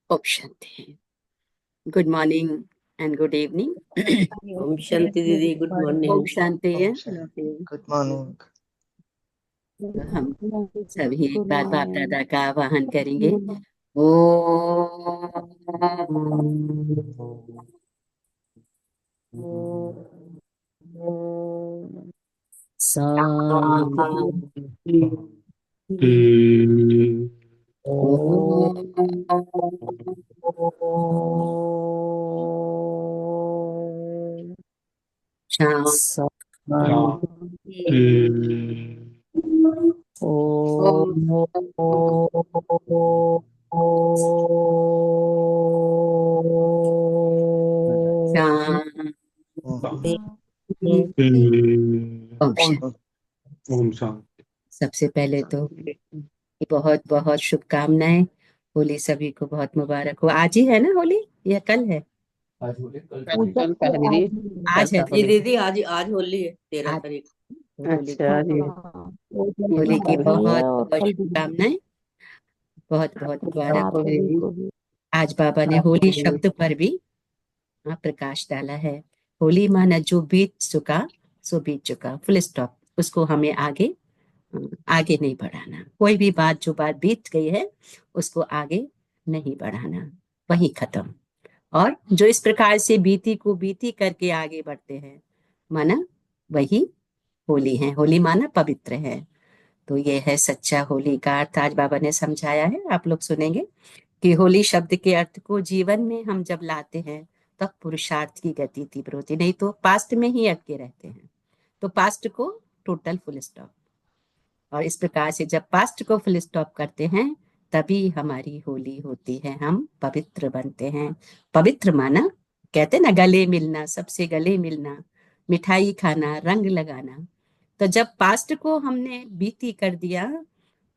ओम शांति। Good morning and good evening. ओम शांति दीदी, गुड मॉर्निंग। ओम शांति है। Good morning. तो हम सभी एक बार बाप दादा का आवाहन करेंगे। ओम शांति। ओम शांति। सबसे पहले तो बहुत बहुत शुभकामनाएं। होली सभी को बहुत मुबारक हो। आज ही है ना होली या कल है? आज बोले कल कल का है दीदी, आज है जी दीदी। आज होली है 13 आज तारीख। होली अच्छा जी। होली की और बहुत बहुत शुभकामनाएं, बहुत बहुत मुबारक हो। दीदी आज बाबा ने होली शब्द पर भी प्रकाश डाला है। होली माना जो बीत चुका सो बीत चुका, फुल स्टॉप। उसको हमें आगे नहीं बढ़ाना। कोई भी बात जो बात बीत गई है उसको आगे नहीं बढ़ाना, वही खत्म। और जो इस प्रकार से बीती को बीती करके आगे बढ़ते हैं, माना वही होली है। होली माना पवित्र है। तो ये है सच्चा होली का अर्थ। आज बाबा ने समझाया है, आप लोग सुनेंगे कि होली शब्द के अर्थ को जीवन में हम जब लाते हैं तब पुरुषार्थ की गति तीव्र होती, नहीं तो पास्ट में ही अटके रहते हैं। तो पास्ट को टोटल फुल स्टॉप। और इस प्रकार से जब पास्ट को फुल स्टॉप करते हैं तभी हमारी होली होती है, हम पवित्र बनते हैं। पवित्र माना, कहते ना गले मिलना, सबसे गले मिलना, मिठाई खाना, रंग लगाना। तो जब पास्ट को हमने बीती कर दिया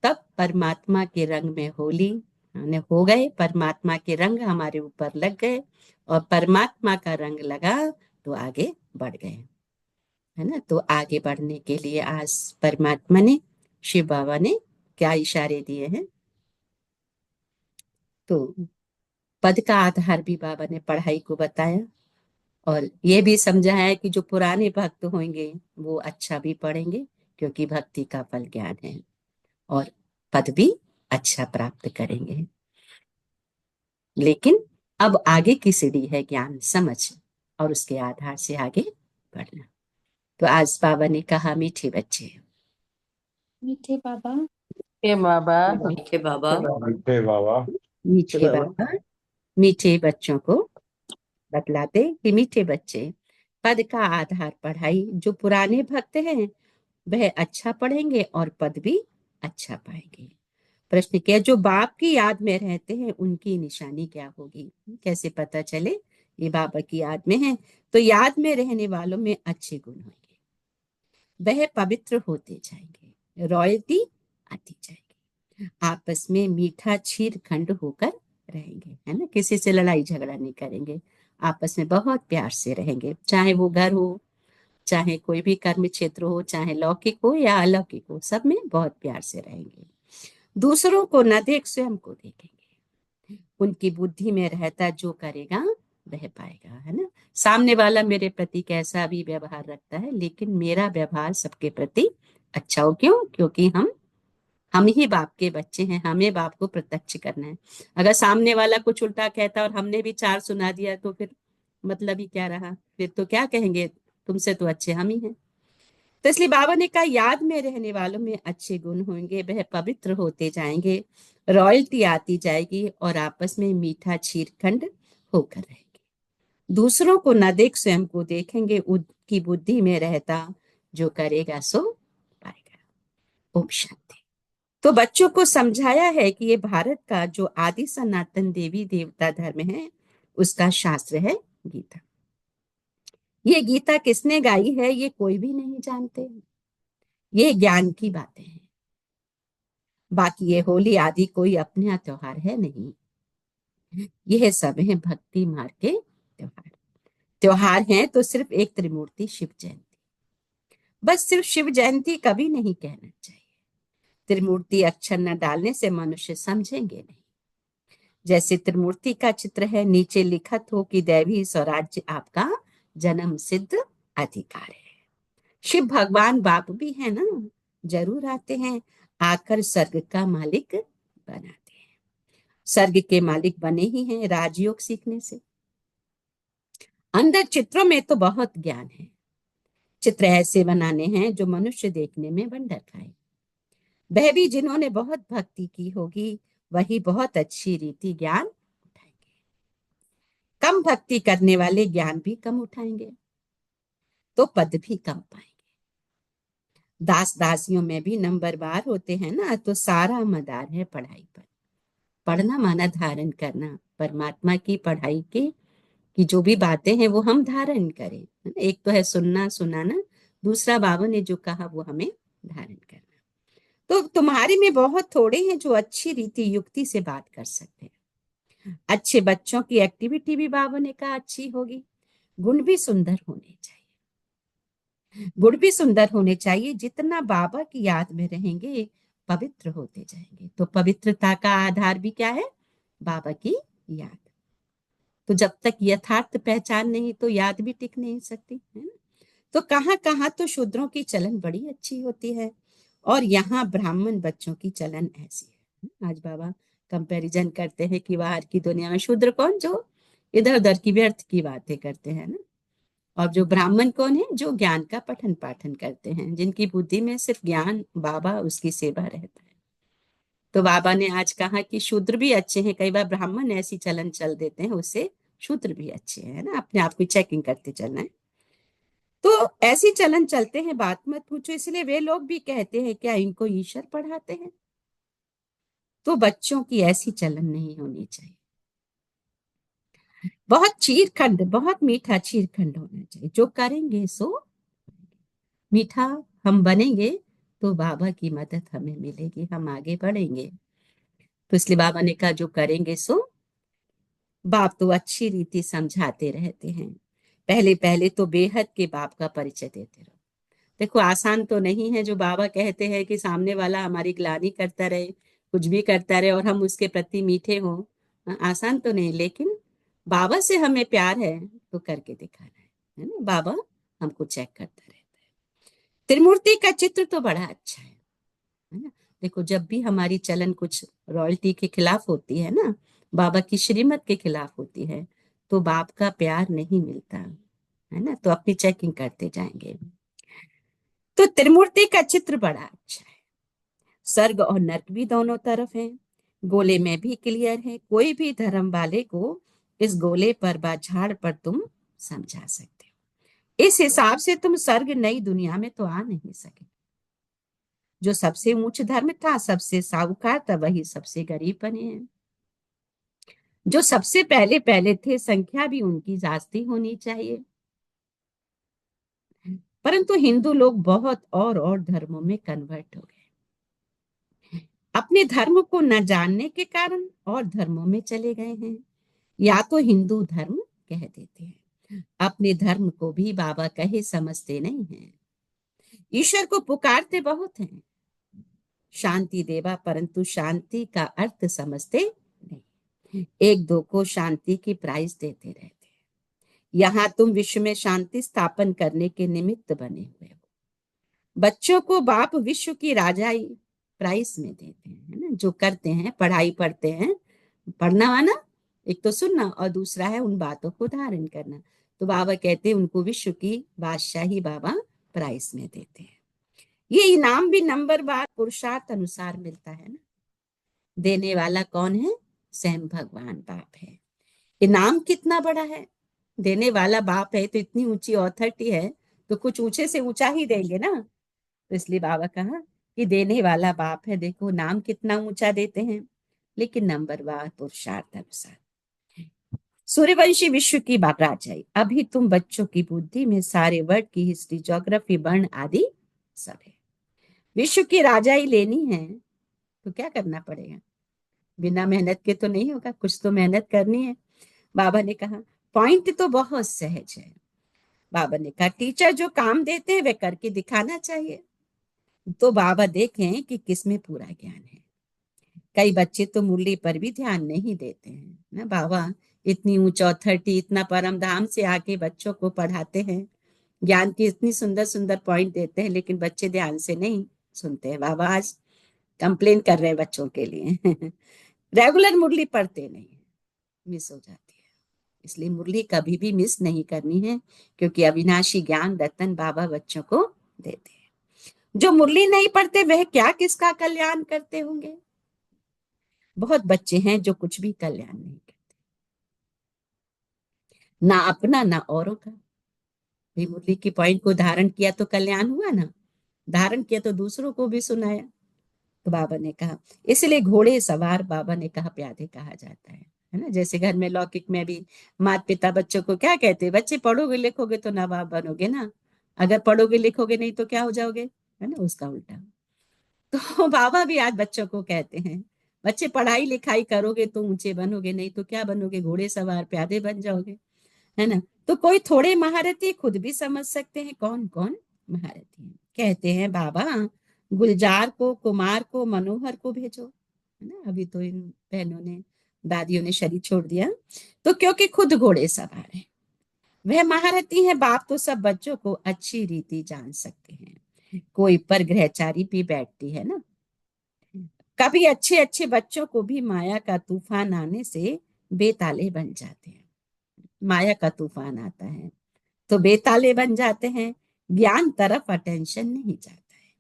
तब परमात्मा के रंग में होली हमने हो गए। परमात्मा के रंग हमारे ऊपर लग गए और परमात्मा का रंग लगा तो आगे बढ़ गए, है ना। तो आगे बढ़ने के लिए आज परमात्मा ने, शिव बाबा ने क्या इशारे दिए हैं। तो पद का आधार भी बाबा ने पढ़ाई को बताया और ये भी समझाया है कि जो पुराने भक्त होंगे वो अच्छा भी पढ़ेंगे, क्योंकि भक्ति का फल ज्ञान है, और पद भी अच्छा प्राप्त करेंगे। लेकिन अब आगे की सीढ़ी है ज्ञान समझ, और उसके आधार से आगे बढ़ना। तो आज बाबा ने कहा मीठे बच्चे, मीठे बाबा, हे बाबा, मीठे बाबा, मीठे बाबा, मीठे बाबा मीठे बच्चों को बतलाते कि मीठे बच्चे, पद का आधार पढ़ाई। जो पुराने भक्त हैं वह अच्छा पढ़ेंगे और पद भी अच्छा पाएंगे। प्रश्न किया, जो बाप की याद में रहते हैं उनकी निशानी क्या होगी? कैसे पता चले ये बाबा की याद में है? तो याद में रहने वालों में अच्छे गुण होंगे, वह पवित्र होते जाएंगे, रॉयल्टी आती जाएगी, आपस में मीठा छीर खंड होकर रहेंगे, है ना। किसी से लड़ाई झगड़ा नहीं करेंगे, आपस में बहुत प्यार से रहेंगे। चाहे वो घर हो, चाहे कोई भी कर्म क्षेत्र हो, चाहे लौकिक हो या अलौकिक हो, सब में बहुत प्यार से रहेंगे। दूसरों को न देख स्वयं को देखेंगे। उनकी बुद्धि में रहता जो करेगा वह पाएगा, है ना। सामने वाला मेरे प्रति कैसा भी व्यवहार रखता है, लेकिन मेरा व्यवहार सबके प्रति अच्छा हो। क्यों? क्योंकि हम ही बाप के बच्चे हैं, हमें बाप को प्रत्यक्ष करना है। अगर सामने वाला कुछ उल्टा कहता और हमने भी चार सुना दिया तो फिर मतलब ही क्या रहा? फिर तो क्या कहेंगे, तुमसे तो अच्छे हम ही हैं। तो इसलिए बाबा ने कहा याद में रहने वालों में अच्छे गुण होंगे, वह पवित्र होते जाएंगे, रॉयल्टी आती जाएगी और आपस में मीठा छीरखंड होकर रहेंगे। दूसरों को न देख स्वयं को देखेंगे, उनकी बुद्धि में रहता जो करेगा सो पाएगा। ओम शांति। तो बच्चों को समझाया है कि ये भारत का जो आदि सनातन देवी देवता धर्म है उसका शास्त्र है गीता। ये गीता किसने गाई है ये कोई भी नहीं जानते, ये ज्ञान की बातें हैं। बाकी ये होली आदि कोई अपना त्योहार है नहीं, यह सब है भक्ति मार्ग के त्योहार। त्योहार हैं तो सिर्फ एक त्रिमूर्ति शिव जयंती, बस सिर्फ शिव जयंती कभी नहीं कहना चाहिए। त्रिमूर्ति अक्षर न डालने से मनुष्य समझेंगे नहीं। जैसे त्रिमूर्ति का चित्र है, नीचे लिखत हो कि दैवी स्वराज्य आपका जन्म सिद्ध अधिकार है। शिव भगवान बाप भी है ना, जरूर आते हैं, आकर स्वर्ग का मालिक बनाते हैं। स्वर्ग के मालिक बने ही हैं राजयोग सीखने से। अंदर चित्रों में तो बहुत ज्ञान है। चित्र ऐसे बनाने हैं जो मनुष्य देखने में वंडर खाए। वह भी जिन्होंने बहुत भक्ति की होगी, वही बहुत अच्छी रीति ज्ञान उठाएंगे। कम भक्ति करने वाले ज्ञान भी कम उठाएंगे तो पद भी कम पाएंगे। दास दासियों में भी नंबरवार होते हैं ना, तो सारा मदार है पढ़ाई पर। पढ़ना माना धारण करना, परमात्मा की पढ़ाई की जो भी बातें हैं वो हम धारण करें। एक तो है सुनना सुनाना, दूसरा बाबा ने जो कहा वो हमें धारण करना। तो तुम्हारे में बहुत थोड़े हैं जो अच्छी रीति युक्ति से बात कर सकते हैं। अच्छे बच्चों की एक्टिविटी भी बाबा ने कहा अच्छी होगी। गुण भी सुंदर होने चाहिए, गुण भी सुंदर होने चाहिए। जितना बाबा की याद में रहेंगे पवित्र होते जाएंगे। तो पवित्रता का आधार भी क्या है? बाबा की याद। तो जब तक यथार्थ पहचान नहीं तो याद भी टिक नहीं सकती है ना। तो कहाँ कहाँ तो शूद्रों की चलन बड़ी अच्छी होती है और यहाँ ब्राह्मण बच्चों की चलन ऐसी है। आज बाबा कंपैरिजन करते हैं कि बाहर की दुनिया में शूद्र कौन, जो इधर उधर की व्यर्थ की बातें करते हैं ना, और जो ब्राह्मण कौन है, जो ज्ञान का पठन पाठन करते हैं, जिनकी बुद्धि में सिर्फ ज्ञान, बाबा उसकी सेवा रहता है। तो बाबा ने आज कहा कि शूद्र भी अच्छे हैं। कई बार ब्राह्मण ऐसी चलन चल देते हैं, उससे शूद्र भी अच्छे हैं ना। अपने आप की चेकिंग करते चलना है। तो ऐसी चलन चलते हैं, बात मत पूछो। इसलिए वे लोग भी कहते हैं क्या इनको ईश्वर पढ़ाते हैं? तो बच्चों की ऐसी चलन नहीं होनी चाहिए। बहुत चीरखंड, बहुत मीठा चीरखंड होना चाहिए। जो करेंगे सो मीठा हम बनेंगे तो बाबा की मदद हमें मिलेगी, हम आगे बढ़ेंगे। तो इसलिए बाबा ने कहा जो करेंगे सो। बाप तो अच्छी रीति समझाते रहते हैं। पहले पहले तो बेहद के बाप का परिचय देते रहो। देखो आसान तो नहीं है जो बाबा कहते हैं कि सामने वाला हमारी ग्लानि करता रहे, कुछ भी करता रहे और हम उसके प्रति मीठे हों। आसान तो नहीं, लेकिन बाबा से हमें प्यार है तो करके दिखाना है ना। बाबा हमको चेक करता रहता है। त्रिमूर्ति का चित्र तो बड़ा अच्छा है ना। देखो जब भी हमारी चलन कुछ रॉयल्टी के खिलाफ होती है ना, बाबा की श्रीमत के खिलाफ होती है, तो बाप का प्यार नहीं मिलता है ना। तो अपनी चेकिंग करते जाएंगे। तो त्रिमूर्ति का चित्र बड़ा अच्छा है। स्वर्ग और नर्क भी दोनों तरफ है, गोले में भी क्लियर है। कोई भी धर्म वाले को इस गोले पर बाझाड़ पर तुम समझा सकते हो। इस हिसाब से तुम स्वर्ग नई दुनिया में तो आ नहीं सके। जो सबसे ऊंच धर्म था, सबसे साहूकार था, वही सबसे गरीब बने हैं। जो सबसे पहले पहले थे, संख्या भी उनकी जास्ती होनी चाहिए। परंतु हिंदू लोग बहुत और धर्मों में कन्वर्ट हो गए। अपने धर्म को न जानने के कारण और धर्मों में चले गए हैं, या तो हिंदू धर्म कह देते हैं। अपने धर्म को भी बाबा कहे समझते नहीं हैं। ईश्वर को पुकारते बहुत हैं, शांति देवा, परंतु शांति का अर्थ समझते नहीं। एक दो को शांति की प्राइज देते रहते हैं। यहाँ तुम विश्व में शांति स्थापन करने के निमित्त बने हुए हो। बच्चों को बाप विश्व की राजाई प्राइस में देते हैं, है ना। जो करते हैं, पढ़ाई पढ़ते हैं, पढ़ना वाना एक तो सुनना और दूसरा है उन बातों को धारण करना। तो बाबा कहते हैं उनको विश्व की बादशाही बाबा प्राइस में देते हैं। ये इनाम भी नंबरवार पुरुषार्थ अनुसार मिलता है ना। देने वाला कौन है? स्वयं भगवान बाप है। इनाम कितना बड़ा है। देने वाला बाप है तो इतनी ऊंची अथॉरिटी है, तो कुछ ऊंचे से ऊंचा ही देंगे ना। तो इसलिए बाबा कहा कि देने वाला बाप है। देखो नाम कितना ऊंचा देते हैं, लेकिन नंबरवार पुरुषार्थ अनुसार। सूर्यवंशी विश्व की राजाई। अभी तुम बच्चों की बुद्धि में सारे वर्ड की हिस्ट्री, ज्योग्राफी, वर्ण आदि सब है। विश्व की राजाई लेनी है तो क्या करना पड़ेगा? बिना मेहनत के तो नहीं होगा, कुछ तो मेहनत करनी है। बाबा ने कहा पॉइंट तो बहुत सहज है। बाबा ने कहा टीचर जो काम देते हैं वे करके दिखाना चाहिए। तो बाबा देखें कि किसमें पूरा ज्ञान है। कई बच्चे तो मुरली पर भी ध्यान नहीं देते हैं ना। बाबा इतनी ऊंच अथॉरिटी, इतना परम धाम से आके बच्चों को पढ़ाते हैं, ज्ञान की इतनी सुंदर सुंदर पॉइंट देते हैं, लेकिन बच्चे ध्यान से नहीं सुनते हैं। बाबा आज कंप्लेन कर रहे हैं बच्चों के लिए रेगुलर मुरली पढ़ते नहीं, मिस हो जाती है। इसलिए मुरली कभी भी मिस नहीं करनी है, क्योंकि अविनाशी ज्ञान रतन बाबा बच्चों को देते हैं। जो मुरली नहीं पढ़ते वह क्या किसका कल्याण करते होंगे। बहुत बच्चे हैं जो कुछ भी कल्याण नहीं करते, ना अपना ना औरों का। भी मुरली की पॉइंट को धारण किया तो कल्याण हुआ ना, धारण किया तो दूसरों को भी सुनाया। तो बाबा ने कहा, इसलिए घोड़े सवार बाबा ने कहा प्यादे कहा जाता है ना। जैसे घर में लौकिक में भी माता पिता बच्चों को क्या कहते हैं, बच्चे पढ़ोगे लिखोगे तो नवाब बनोगे ना, अगर पढ़ोगे लिखोगे नहीं तो क्या हो जाओगे, है ना, उसका उल्टा। तो बाबा भी आज बच्चों को कहते हैं, बच्चे पढ़ाई लिखाई करोगे तो ऊंचे बनोगे, नहीं तो क्या बनोगे, घोड़े सवार प्यादे बन जाओगे, है ना। तो कोई थोड़े महारथी खुद भी समझ सकते हैं कौन कौन महारथी हैं। कहते हैं बाबा गुलजार को, कुमार को, मनोहर को भेजो, है ना। अभी तो इन बहनों ने, दादियों ने शरीर छोड़ दिया, तो क्योंकि खुद घोड़े सवार हैं, वह महारथी है। बाप तो सब बच्चों को अच्छी रीति जान सकते हैं। कोई पर गृहचारी भी बैठती है ना, कभी अच्छे अच्छे बच्चों को भी माया का तूफान आने से बेताले बन जाते हैं। माया का तूफान आता है तो बेताले बन जाते हैं, ज्ञान तरफ अटेंशन नहीं जाता है।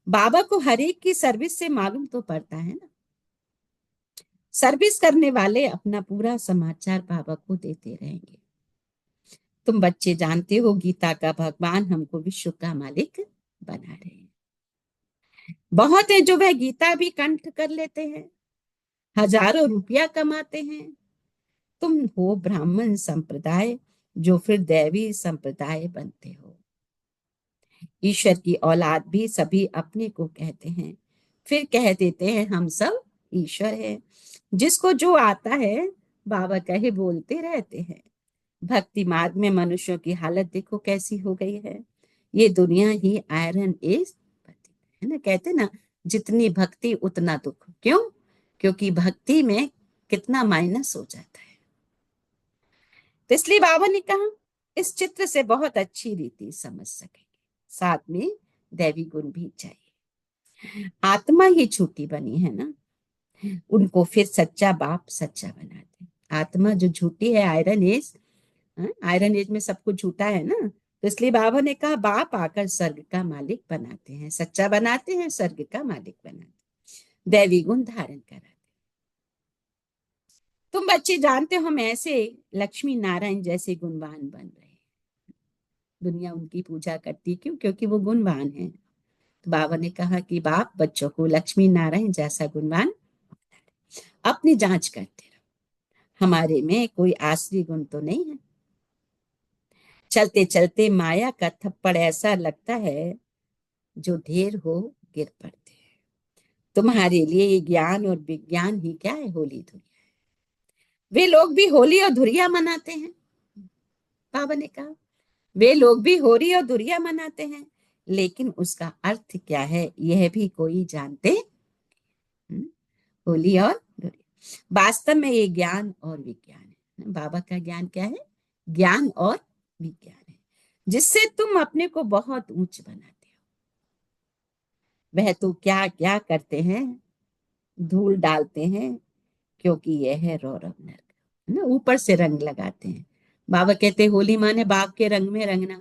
बाबा को हर एक की सर्विस से मालूम तो पड़ता है ना। सर्विस करने वाले अपना पूरा समाचार बाबा को देते रहेंगे। तुम बच्चे जानते हो गीता का भगवान हमको विश्व का मालिक बना रहे हैं। बहुत है जो वह गीता भी कंठ कर लेते हैं, हजारों रुपया कमाते हैं। तुम हो ब्राह्मण संप्रदाय जो फिर दैवी संप्रदाय बनते हो। ईश्वर की औलाद भी सभी अपने को कहते हैं, फिर कह देते हैं हम सब ईश्वर है। जिसको जो आता है बाबा कहे बोलते रहते हैं। भक्ति मार्ग में मनुष्यों की हालत देखो कैसी हो गई है। ये दुनिया ही आयरन इज, है ना, कहते ना जितनी भक्ति उतना दुख। क्यों? क्योंकि भक्ति में कितना माइनस हो जाता है। तो इसलिए बाबा ने कहा इस चित्र से बहुत अच्छी रीति समझ सकेंगे, साथ में दैवी गुण भी चाहिए। आत्मा ही झूठी बनी है ना, उनको फिर सच्चा बाप सच्चा बनाते। आत्मा जो झूठी है, आयरन एज, आयरन एज में सब कुछ झूठा है ना। तो इसलिए बाबा ने कहा बाप आकर स्वर्ग का मालिक बनाते हैं, सच्चा बनाते हैं, स्वर्ग का मालिक बनाते हैं, दैवी गुण धारण कराते। तुम बच्चे जानते हो हम ऐसे लक्ष्मी नारायण जैसे गुणवान बन रहे हैं। दुनिया उनकी पूजा करती क्यों? क्योंकि वो गुणवान है। तो बाबा ने कहा कि बाप बच्चों को लक्ष्मी नारायण जैसा गुणवान अपनी जांच करते रहो, हमारे में कोई आसरी गुण तो नहीं है। चलते चलते माया का थप्पड़ ऐसा लगता है जो ढेर हो गिर पड़ते हैं। तुम्हारे लिए ये ज्ञान और विज्ञान ही क्या है, होली धुरिया। वे लोग भी होली और धुरिया मनाते हैं। बाबा ने कहा वे लोग भी होली और धुरिया मनाते हैं, लेकिन उसका अर्थ क्या है यह भी कोई जानते। होली और धुरिया वास्तव में ये ज्ञान और विज्ञान है। बाबा का ज्ञान क्या है? ज्ञान और विज्ञान है, जिससे तुम अपने को बहुत ऊंच बनाते हो। वह तो क्या क्या करते हैं, धूल डालते हैं, क्योंकि यह है रौरव नर्क, है ना, ऊपर से रंग लगाते हैं। बाबा कहते हैं होली माने बाप के रंग में रंगना।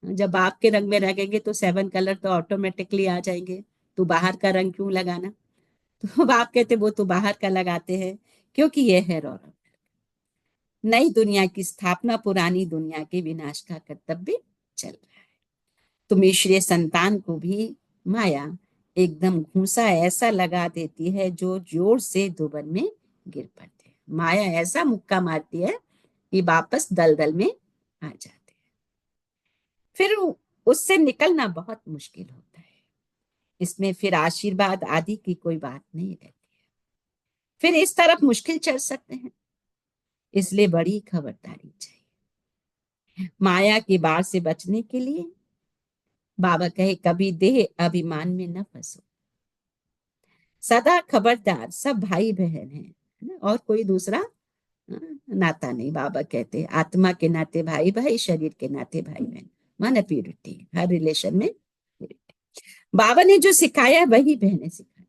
जब बाप के रंग में रंगेंगे तो 7 कलर तो ऑटोमेटिकली आ जाएंगे, तो बाहर का रंग क्यों लगाना। तो बाप कहते वो तो बाहर का लगाते हैं, क्योंकि यह है रौरव। नई दुनिया की स्थापना पुरानी दुनिया के विनाश का कर्तव्य चल रहा है। तुम ईश्वरीय संतान को भी माया एकदम घूसा ऐसा लगा देती है जो जोर से दुबन में गिर पड़ते हैं। माया ऐसा मुक्का मारती है कि वापस दलदल में आ जाते हैं, फिर उससे निकलना बहुत मुश्किल होता है। इसमें फिर आशीर्वाद आदि की कोई बात नहीं रहती है, फिर इस तरफ मुश्किल चल सकते हैं। इसलिए बड़ी खबरदारी चाहिए। माया की बाढ़ से बचने के लिए बाबा कहे कभी देह अभिमान में न फंसो। सदा खबरदार, सब भाई बहन है ना, और कोई दूसरा नाता नहीं। बाबा कहते हैं आत्मा के नाते भाई भाई, शरीर के नाते भाई बहन, माना प्यूरिटी, हर रिलेशन में purity। बाबा ने जो सिखाया वही बहनें सिखाई।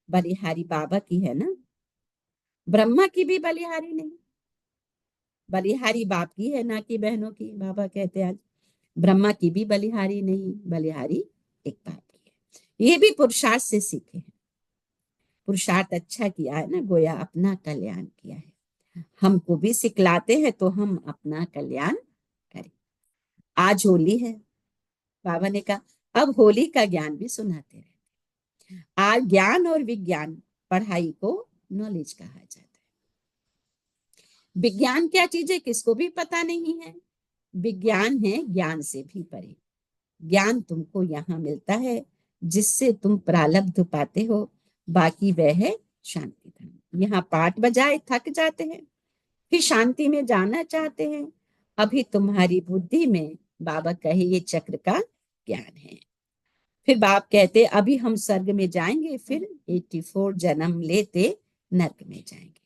बलिहारी बाबा की है ना, ब्रह्मा की भी बलिहारी नहीं, बलिहारी बाप की है ना कि बहनों की। बाबा कहते हैं आज ब्रह्मा की भी बलिहारी नहीं, बलिहारी एक बाप की है। ये भी पुरुषार्थ से सीखे हैं, पुरुषार्थ अच्छा किया है ना, गोया अपना कल्याण किया है। हमको भी सिखलाते हैं तो हम अपना कल्याण करें। आज होली है, बाबा ने कहा अब होली का ज्ञान भी सुनाते रहे। आज ज्ञान और विज्ञान, पढ़ाई को नॉलेज कहा जाता है। विज्ञान क्या चीज है किसको भी पता नहीं है। विज्ञान है ज्ञान से भी परे। ज्ञान तुमको यहाँ मिलता है जिससे तुम प्रारब्ध पाते हो, बाकी वह है शांति धाम। यहाँ पाठ बजाए थक जाते हैं, फिर शांति में जाना चाहते हैं। अभी तुम्हारी बुद्धि में, बाबा कहे, ये चक्र का ज्ञान है। फिर बाप कहते अभी हम स्वर्ग में जाएंगे, फिर 84 जन्म लेते नर्क में जाएंगे,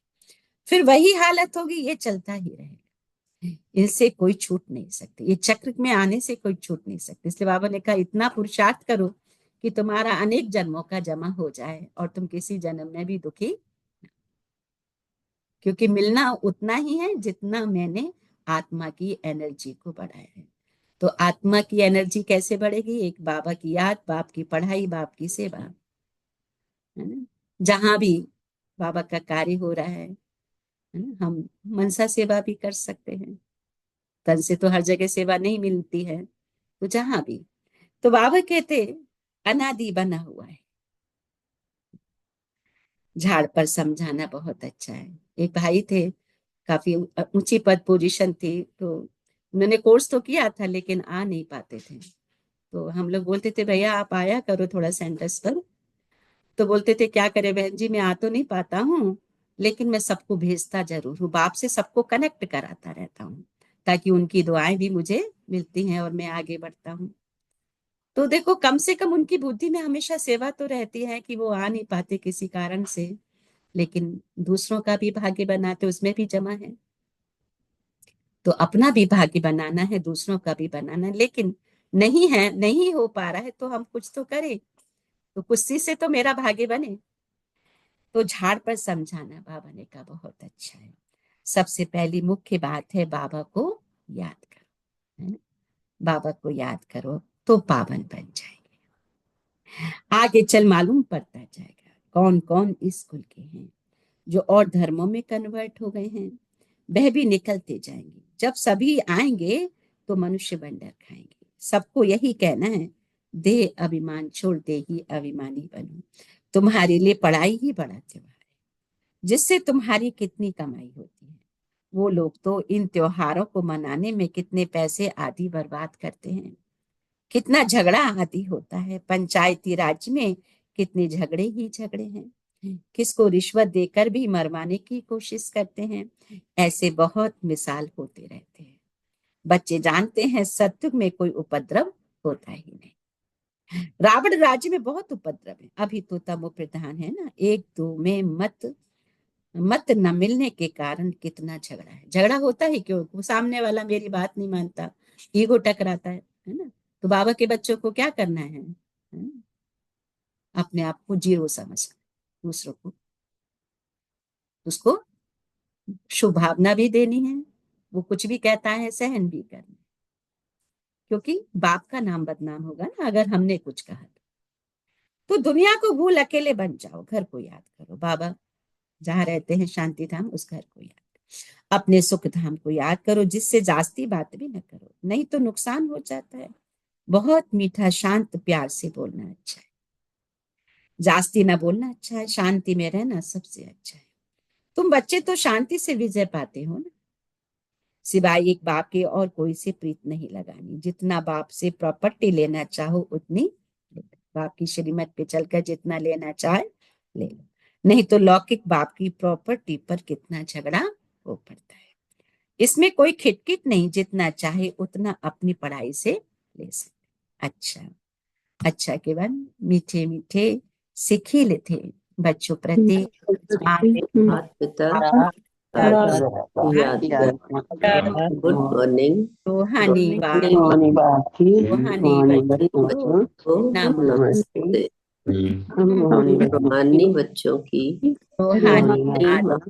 फिर वही हालत होगी। ये चलता ही रहेगा, इनसे कोई छूट नहीं सकती, ये चक्र में आने से कोई छूट नहीं सकती। इसलिए बाबा ने कहा इतना पुरुषार्थ करो कि तुम्हारा अनेक जन्मों का जमा हो जाए और तुम किसी जन्म में भी दुखी, क्योंकि मिलना उतना ही है जितना मैंने आत्मा की एनर्जी को बढ़ाया है। तो आत्मा की एनर्जी कैसे बढ़ेगी? एक बाबा की याद, बाप की पढ़ाई, बाप की सेवा, है ना। जहां भी बाबा का कार्य हो रहा है ना, हम मनसा सेवा भी कर सकते हैं। तन से तो हर जगह सेवा नहीं मिलती है, तो जहां भी, तो बाबा कहते अनादि बना हुआ है। झाड़ पर समझाना बहुत अच्छा है। एक भाई थे, काफी ऊंची पद पोजीशन थी, तो उन्होंने कोर्स तो किया था लेकिन आ नहीं पाते थे। तो हम लोग बोलते थे भैया आप आया करो थोड़ा सेंटर्स पर। तो बोलते थे क्या करे बहन जी, मैं आ तो नहीं पाता हूँ लेकिन मैं सबको भेजता जरूर हूँ, बाप से सबको कनेक्ट कराता रहता हूँ, ताकि उनकी दुआएं भी मुझे मिलती हैं और मैं आगे बढ़ता हूँ। तो देखो कम से कम उनकी बुद्धि में हमेशा सेवा तो रहती है कि वो आ नहीं पाते किसी कारण से, लेकिन दूसरों का भी भाग्य बनाते उसमें भी जमा है। तो अपना भी भाग्य बनाना है, दूसरों का भी बनाना है, लेकिन नहीं है, नहीं हो पा रहा है तो हम कुछ तो करें, तो कुछ से तो मेरा भाग्य बने। तो झाड़ पर समझाना बाबा ने कहा बहुत अच्छा है। सबसे पहली मुख्य बात है बाबा को याद करो, है ना। बाबा को याद करो तो पावन बन जाएंगे। आगे चल मालूम पड़ता जाएगा कौन कौन इस कुल के हैं, जो और धर्मों में कन्वर्ट हो गए हैं वह भी निकलते जाएंगे। जब सभी आएंगे तो मनुष्य बंडर खाएंगे। सबको यही कहना है, दे अभिमान छोड़ दे ही अभिमानी बनो। तुम्हारे लिए पढ़ाई ही बड़ा त्योहार है, जिससे तुम्हारी कितनी कमाई होती है। वो लोग तो इन त्योहारों को मनाने में कितने पैसे आदि बर्बाद करते हैं, कितना झगड़ा आदि होता है। पंचायती राज में कितने झगड़े ही झगड़े हैं, किसको रिश्वत देकर भी मरवाने की कोशिश करते हैं। ऐसे बहुत मिसाल होते रहते हैं। बच्चे जानते हैं सत्युग में कोई उपद्रव होता ही नहीं। रावण राज्य में बहुत उपद्रव है, अभी तो तमो प्रधान है ना, एक दो में मत मत न मिलने के कारण कितना झगड़ा है। झगड़ा होता है क्यों? वो सामने वाला मेरी बात नहीं मानता, ईगो टकराता है ना। तो बाबा के बच्चों को क्या करना है ना? अपने आप को जीरो समझ, दूसरों को उसको शुभ भावना भी देनी है, वो कुछ भी कहता है सहन भी करना, क्योंकि बाप का नाम बदनाम होगा ना अगर हमने कुछ कहा। तो दुनिया को भूल अकेले बन जाओ, घर को याद करो। बाबा जहाँ रहते हैं शांति धाम, उस घर को याद करो। अपने सुख धाम को याद करो, जिससे जास्ती बात भी न करो, नहीं तो नुकसान हो जाता है। बहुत मीठा शांत प्यार से बोलना अच्छा है, जास्ती ना बोलना अच्छा है, शांति में रहना सबसे अच्छा है। तुम बच्चे तो शांति से विजय पाते हो ना, सिवाय एक बाप के और कोई से प्रीत नहीं लगानी। जितना बाप से प्रॉपर्टी लेना चाहो उतनी ले लो, बाप की श्रीमत पे चलकर जितना लेना चाहे ले लो, नहीं तो लौकिक बाप की प्रॉपर्टी पर कितना झगड़ा हो पड़ता है। इसमें कोई खिटखिट नहीं, जितना चाहे उतना अपनी पढ़ाई से ले सकते। अच्छा अच्छा केवल मीठे मीठे शिथिल थे बच्चों प्रति माता पिता याद कर गुड मॉर्निंग रूहानी बाप रूहानी बच्चों को को नमस्ते। नमस्ते। रूहानी बच्चों की रूहानी माता बाप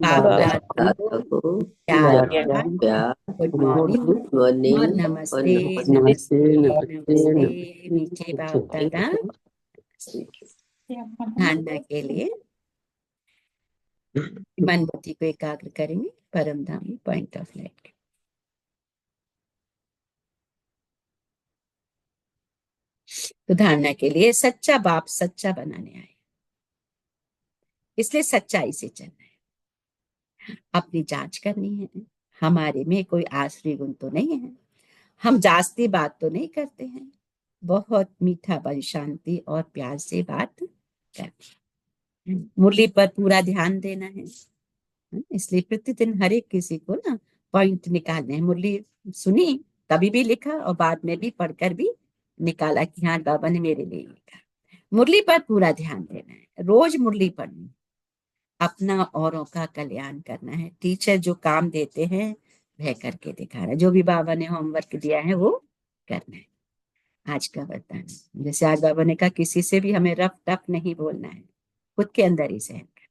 दादा दादा को को प्यार प्यार गुड मॉर्निंग गुड मॉर्निंग और और नमस्ते नमस्ते। नमस्ते मीठे बाप दादा। धारणा के लिए मन बुद्धि को एकाग्र करेंगे परम धाम पॉइंट ऑफ लाइट। तो धारणा के लिए सच्चा बाप सच्चा बनाने आए, इसलिए सच्चाई से चलना है, अपनी जांच करनी है। हमारे में कोई आश्रय गुण तो नहीं है, हम जास्ती बात तो नहीं करते हैं, बहुत मीठा बन शांति और प्यार से बात करते हैं। मुरली पर पूरा ध्यान देना है, इसलिए प्रतिदिन हर एक किसी को ना पॉइंट निकालने हैं। मुरली सुनी तभी भी लिखा और बाद में भी पढ़कर भी निकाला कि हाँ बाबा ने मेरे लिए लिखा। मुरली पर पूरा ध्यान देना है, रोज मुरली पढ़नी, अपना औरों का कल्याण करना है। टीचर जो काम देते हैं वह करके दिखाना, जो भी बाबा ने होमवर्क दिया है वो करना है। आज का वरदान, जैसे आज बाबा ने कहा किसी से भी हमें रफ टफ नहीं बोलना है, खुद के अंदर ही सहन करना है।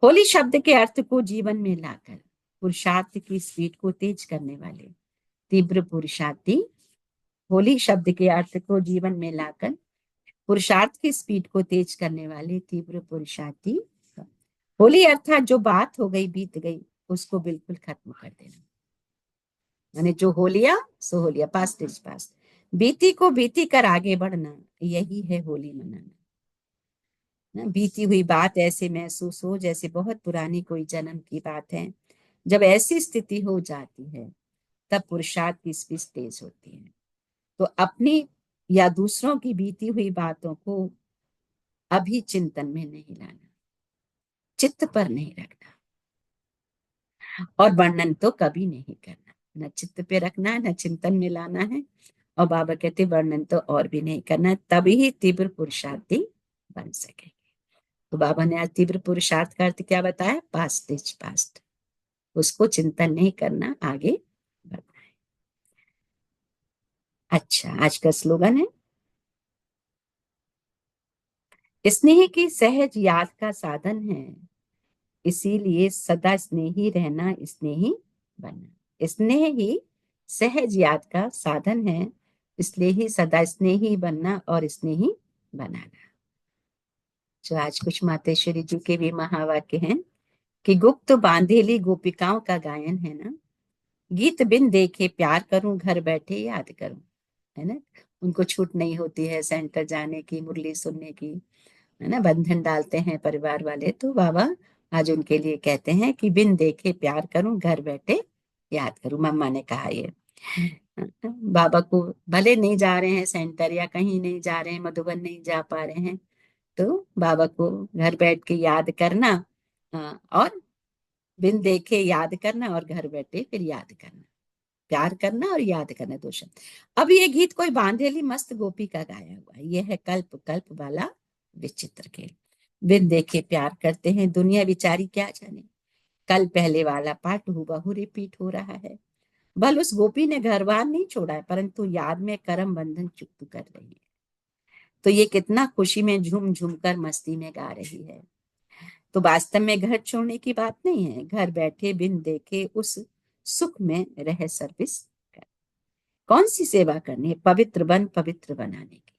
होली शब्द के अर्थ को जीवन में लाकर पुरुषार्थ की स्पीड को तेज करने वाले तीव्र पुरुषार्थी, होली शब्द के अर्थ को जीवन में लाकर पुरुषार्थ की स्पीड को तेज करने वाले तीव्र पुरुषार्थी। होली अर्थात जो बात हो गई बीत गई उसको बिल्कुल खत्म कर देना, यानी जो हो लिया सो हो लिया, पास्ट इज पास्ट। बीती को बीती कर आगे बढ़ना, यही है होली मनाना। ना बीती हुई बात ऐसे महसूस हो जैसे बहुत पुरानी कोई जन्म की बात है। जब ऐसी स्थिति हो जाती है तब पुरुषार्थ की स्पीड तेज होती है। तो अपनी या दूसरों की बीती हुई बातों को अभी चिंतन में नहीं लाना, चित्त पर नहीं रखना, और वर्णन तो कभी नहीं करना, न चित्त पे रखना है न चिंतन में लाना है। और बाबा कहते वर्णन तो और भी नहीं करना, तभी ही तीव्र पुरुषार्थी बन सकेंगे। तो बाबा ने आज तीव्र पुरुषार्थ का अर्थ क्या बताया, पास्ट इज पास्ट, उसको चिंतन नहीं करना, आगे बढ़ना है। अच्छा, आज का स्लोगन है स्नेह की सहज याद का साधन है, इसीलिए सदा स्नेही रहना स्नेही बनना। स्नेह ही सहज याद का साधन है, इसलिए ही सदा स्नेही बनना और स्नेही बनाना। जो आज कुछ मातेश्वरी जी के भी महावाक्य हैं कि गुप्त बांधेली गोपिकाओं का गायन है ना, गीत बिन देखे प्यार करूं घर बैठे याद करूं, है ना। उनको छूट नहीं होती है सेंटर जाने की, मुरली सुनने की, है ना, बंधन डालते हैं परिवार वाले। तो बाबा आज उनके लिए कहते हैं कि बिन देखे प्यार करूं घर बैठे याद करूं। मम्मा ने कहा ये, बाबा को भले नहीं जा रहे हैं सेंटर या कहीं नहीं जा रहे हैं, मधुबन नहीं जा पा रहे हैं, तो बाबा को घर बैठ के याद करना, और बिन देखे याद करना और घर बैठे फिर याद करना, प्यार करना और याद करना, दो शब्द। अब ये गीत कोई बांधेली मस्त गोपी का गाया हुआ है, ये है कल्प कल्प वाला विचित्र खेल। बिन देखे प्यार करते हैं दुनिया बिचारी क्या जाने, कल पहले वाला पाठ हूबहू रिपीट हो रहा है। बल उस गोपी ने घर बार नहीं छोड़ा है, परंतु याद में करम बंधन चुक्त कर रही है। तो ये कितना खुशी में झूम झूम कर मस्ती में गा रही है। तो वास्तव में घर छोड़ने की बात नहीं है, घर बैठे बिन देखे उस सुख में रह सर्विस कर। कौन सी सेवा करनी है, पवित्र बन पवित्र बनाने की।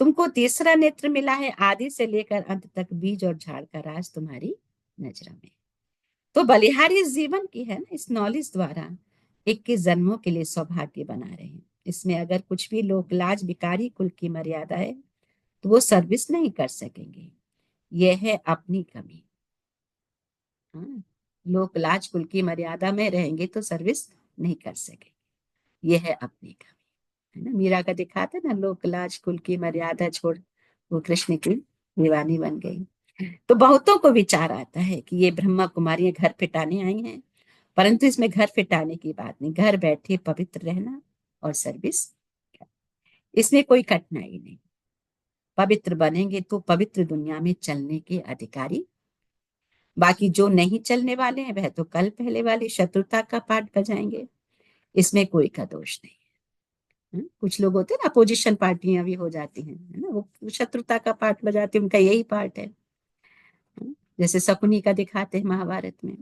तुमको तीसरा नेत्र मिला है, आदि से लेकर अंत तक बीज और झाड़ का राज तुम्हारी नजर में। तो बलिहारी इस जीवन की है ना, इस नॉलेज द्वारा 21 जन्मों के लिए सौभाग्य बना रहे हैं। इसमें अगर कुछ भी लोग लाज बिकारी कुल की मर्यादा है तो वो सर्विस नहीं कर सकेंगे, यह है अपनी कमी। हाँ, लोग लाज कुल की मर्यादा में रहेंगे तो सर्विस नहीं कर सके, यह है अपनी कमी, है ना। मीरा का दिखाता ना, लोग लाज कुल की मर्यादा छोड़ वो कृष्ण की दीवानी बन गई। तो बहुतों को विचार आता है कि ये ब्रह्मा कुमारियां घर फिटाने आई हैं, परंतु इसमें घर फिटाने की बात नहीं, घर बैठे पवित्र रहना और सर्विस, इसमें कोई कठिनाई नहीं। पवित्र बनेंगे तो पवित्र दुनिया में चलने के अधिकारी। बाकी जो नहीं चलने वाले हैं वह तो कल पहले वाली शत्रुता का पाठ बजाएंगे, इसमें कोई का दोष नहीं है। कुछ लोग होते हैं ना, अपोजिशन पार्टियां भी हो जाती हैं, है ना, वो शत्रुता का पाठ बजाते हैं, उनका यही पार्ट है। जैसे शकुनी का दिखाते हैं महाभारत में।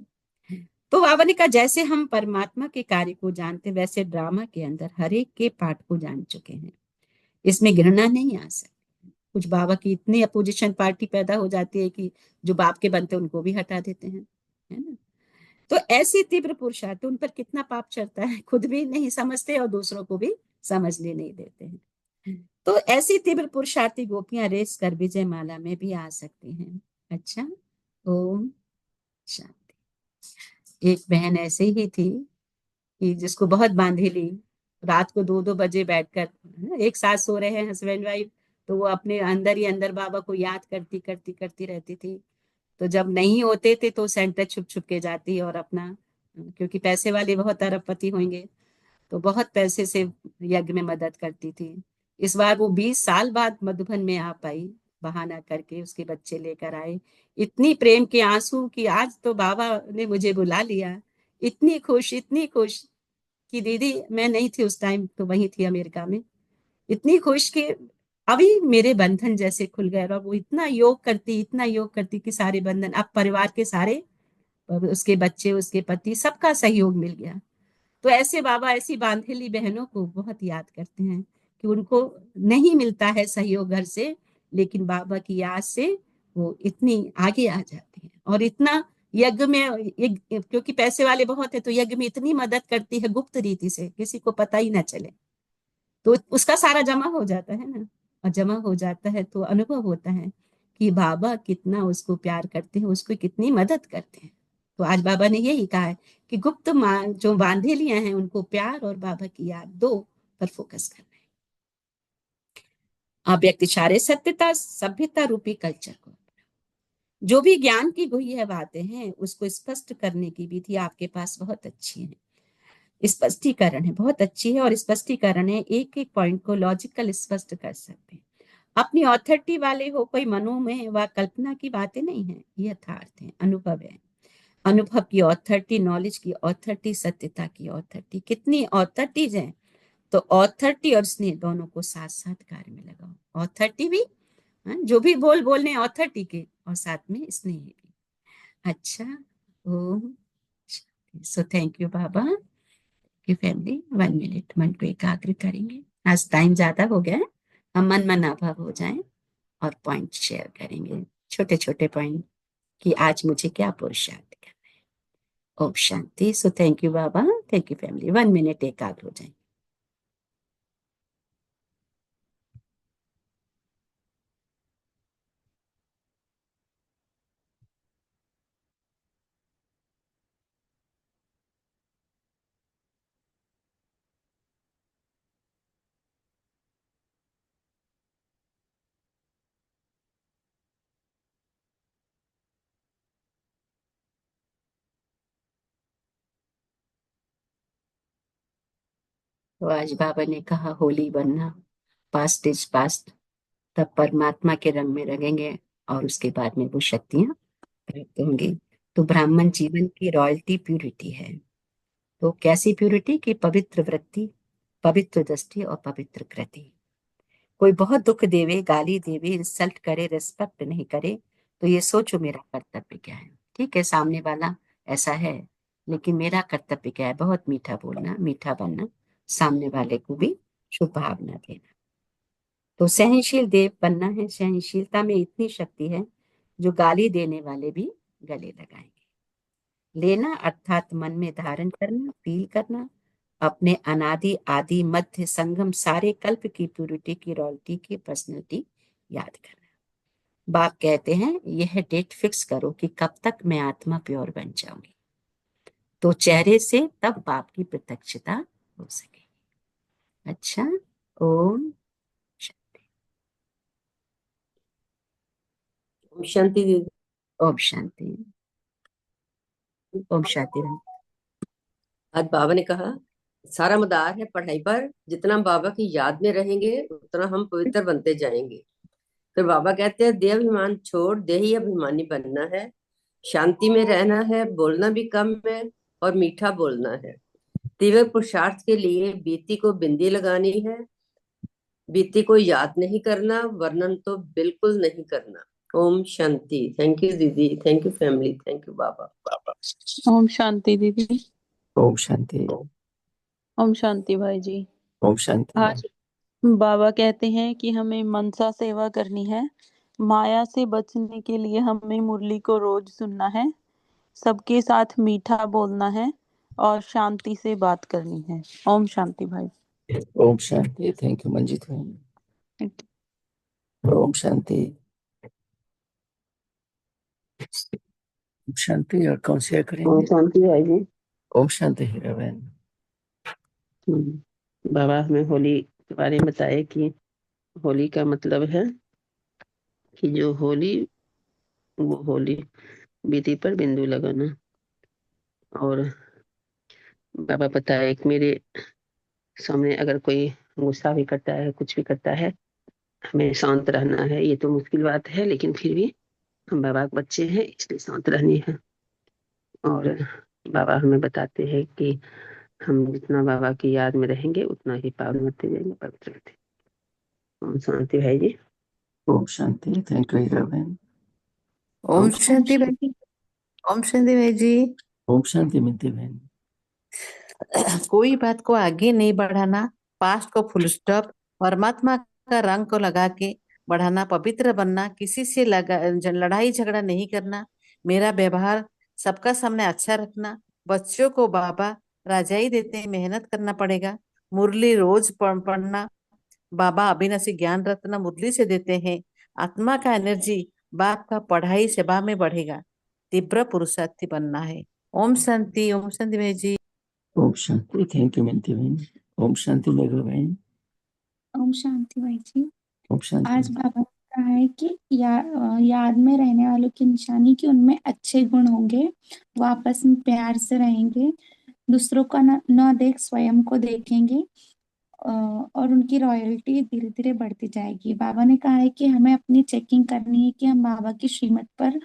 तो बाबा ने कहा जैसे हम परमात्मा के कार्य को जानते वैसे ड्रामा के अंदर हर एक के पाठ को जान चुके हैं, इसमें घृणा नहीं आ सकती। कुछ बाबा की इतनी अपोजिशन पार्टी पैदा हो जाती है कि जो बाप के बनते हैं उनको भी हटा देते हैं, है ना। तो ऐसी तीव्र पुरुषार्थ, उन पर कितना पाप चढ़ता है खुद भी नहीं समझते और दूसरों को भी समझने नहीं देते हैं। तो ऐसी तीव्र पुरुषार्थी गोपियां रेस कर विजय माला में भी आ सकती हैं। अच्छा, ओम शांति। एक बहन ऐसे ही थी कि जिसको बहुत बांधेली, रात को 2-2 बजे बैठकर, एक साथ सो रहे हैं हस्बैंड वाइफ, तो वो अपने अंदर ही अंदर बाबा को याद करती करती करती रहती थी। तो जब नहीं होते थे तो सेंटर छुप छुप के जाती और अपना, क्योंकि पैसे वाले बहुत अरबपति होंगे तो बहुत पैसे से यज्ञ में मदद करती थी। इस बार वो 20 साल बाद मधुबन में आ पाई, बहाना करके उसके बच्चे लेकर आए। इतनी प्रेम के आंसू कि आज तो बाबा ने मुझे बुला लिया। इतनी खुश कि दीदी, मैं नहीं थी उस टाइम, तो वही थी अमेरिका में। इतनी खुश कि अभी मेरे बंधन जैसे खुल गए। और वो इतना योग करती कि सारे बंधन, अब परिवार के सारे, उसके बच्चे, उसके पति, सबका सहयोग मिल गया। तो ऐसे बाबा ऐसी बांधेली बहनों को बहुत याद करते हैं कि उनको नहीं मिलता है सहयोग घर से, लेकिन बाबा की याद से वो इतनी आगे आ जाती है। और इतना यज्ञ में, क्योंकि पैसे वाले बहुत है तो यज्ञ में इतनी मदद करती है गुप्त रीति से, किसी को पता ही ना चले। तो उसका सारा जमा हो जाता है ना, और जमा हो जाता है तो अनुभव होता है कि बाबा कितना उसको प्यार करते हैं, उसको कितनी मदद करते हैं। तो आज बाबा ने यही कहा है कि गुप्त जो बांधेलियां हैं उनको प्यार और बाबा की याद दो पर फोकस करना है। अव्यक्त इशारे सत्यता सभ्यता रूपी कल्चर को, जो भी ज्ञान की गुह्य बातें हैं उसको स्पष्ट करने की विधि आपके पास बहुत अच्छी है। स्पष्टीकरण है, बहुत अच्छी है, और स्पष्टीकरण है, एक एक पॉइंट को लॉजिकल स्पष्ट कर सकते हैं। अपनी ऑथोरिटी वाले हो, कोई मनो में व कल्पना की बातें नहीं है, यथार्थ है, अनुभव है। अनुभव की ऑथोरिटी, नॉलेज की ऑथोरिटी, सत्यता की ऑथोरिटी। कितनी ऑथोरिटीज हैं, तो ऑथोरिटी और स्नेह दोनों को साथ साथ कार्य में लगाओ। ऑथोरिटी भी, जो भी बोलने ऑथोरिटी के, और साथ में स्नेह भी। अच्छा, ओम। सो थैंक यू बाबा की फैमिली। 1 मिनट मन को एकाग्र करेंगे। आज टाइम ज्यादा हो गया है, हम मन मनाभाव हो जाएं और पॉइंट शेयर करेंगे, छोटे छोटे पॉइंट, कि आज मुझे क्या पुरुषार्थ करना है। ओम शांति। सो थैंक यू बाबा, थैंक यू फैमिली। 1 मिनट एकाग्र हो जाए। तो आज बाबा ने कहा होली बनना, पास्ट इज पास्ट, तब परमात्मा के रंग में रंगेंगे और उसके बाद में वो शक्तियां प्राप्त होंगी। तो ब्राह्मण जीवन की रॉयल्टी प्यूरिटी है। तो कैसी प्यूरिटी? की पवित्र वृत्ति, पवित्र दृष्टि और पवित्र कृति। कोई बहुत दुख देवे, गाली देवे, इंसल्ट करे, रिस्पेक्ट नहीं करे, तो ये सोचो मेरा कर्तव्य क्या है। ठीक है, सामने वाला ऐसा है, लेकिन मेरा कर्तव्य क्या है? बहुत मीठा बोलना, मीठा बनना, सामने वाले को भी शुभ भावना देना। तो सहनशील देव बनना है। सहनशीलता में इतनी शक्ति है जो गाली देने वाले भी गले लगाएंगे। लेना अर्थात मन में धारण करना, फील करना, अपने अनादि आदि मध्य संगम सारे कल्प की प्यूरिटी की, रॉयल्टी की, पर्सनैलिटी याद करना। बाप कहते हैं यह डेट फिक्स करो कि कब तक मैं आत्मा प्योर बन जाऊंगी, तो चेहरे से तब बाप की प्रत्यक्षता हो सके। अच्छा, ओम शांति। ओम शांति दीदी। ओम शांति। ओम शांति। आज बाबा ने कहा सारा मदार है पढ़ाई पर, जितना हम बाबा की याद में रहेंगे उतना हम पवित्र बनते जाएंगे। तो बाबा कहते हैं देह अभिमान छोड़ देही अभिमानी बनना है, शांति में रहना है, बोलना भी कम है और मीठा बोलना है। तीव्र पुरुषार्थ के लिए बीती को बिंदी लगानी है, बीती को याद नहीं करना, वर्णन तो बिल्कुल नहीं करना। ओम शांति। थैंक यू दीदी, thank you family, thank you बाबा। ओम शांति दीदी। ओम शांति। ओम शांति भाई जी। ओम शांति। आज बाबा कहते हैं कि हमें मनसा सेवा करनी है, माया से बचने के लिए हमें मुरली को रोज सुनना है, सबके साथ मीठा बोलना है और शांति से बात करनी है। ओम शांति भाई। ओम शांति। थैंक यू मंजीत भाई। ओम शांति। ओम शांति। और कौन शेयर ओम करेंगे? शांति भाई जी। ओम शांति हीरा बहन। बाबा हमें होली के बारे में बताए कि होली का मतलब है कि जो होली, वो होली बीती पर बिंदु लगाना। और बाबा बताए कि मेरे सामने अगर कोई गुस्सा भी करता है, कुछ भी करता है, हमें शांत रहना है। ये तो मुश्किल बात है, लेकिन फिर भी हम बाबा के बच्चे हैं, इसलिए शांत रहनी है। और बाबा हमें बताते हैं कि हम जितना बाबा की याद में रहेंगे उतना ही पावन होते जाएंगे, पवित्र होते। ओम शांति भाई जी। ओम शांति। थैंक यू हीरा बहन। ओम शांति भाई। ओम शांति भाई जी। ओम शांति मिलती बहन। कोई बात को आगे नहीं बढ़ाना, पास्ट को फुल स्टॉप, परमात्मा का रंग को लगा के बढ़ाना, पवित्र बनना, किसी से लड़ाई झगड़ा नहीं करना, मेरा व्यवहार सबका सामने अच्छा रखना, बच्चों को बाबा राजाई देते हैं, मेहनत करना पड़ेगा, मुरली रोज पढ़ना, बाबा अविनाशी ज्ञान रत्न मुरली से देते हैं, आत्मा का एनर्जी बाप का पढ़ाई सेवा में बढ़ेगा, तीव्र पुरुषार्थी बनना है। ओम शांति। ओम शांति भाई जी। ओम शांति। थैंक यू मिलती बहन। ओम शांति लगा बहन। ओम शांति भाई जी। ओम शांति। आज बाबा ने कहा है कि याद में रहने वालों की निशानी कि उनमें अच्छे गुण होंगे, वो आपस में प्यार से रहेंगे, दूसरों का न देख स्वयं को देखेंगे, और उनकी रॉयल्टी धीरे धीरे बढ़ती जाएगी। बाबा ने कहा है कि हमें अपनी चेकिंग करनी है कि हम बाबा की श्रीमत पर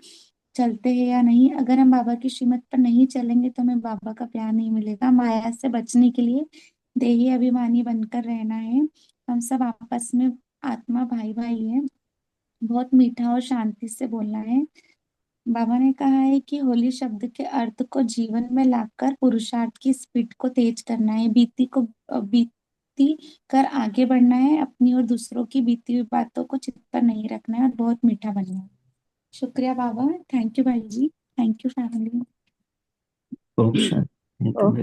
चलते हैं या नहीं। अगर हम बाबा की श्रीमत पर नहीं चलेंगे तो हमें बाबा का प्यार नहीं मिलेगा। माया से बचने के लिए देही अभिमानी बनकर रहना है। हम सब आपस में आत्मा भाई भाई है, बहुत मीठा और शांति से बोलना है। बाबा ने कहा है कि होली शब्द के अर्थ को जीवन में लाकर पुरुषार्थ की स्पीड को तेज करना है, बीती कर आगे बढ़ना है, अपनी और दूसरों की बीती हुई बातों को चित्त पर नहीं रखना है और बहुत मीठा बनना है। शुक्रिया बाबा। थैंक यू भाई जी। Thank you family. ओम शांति। ओम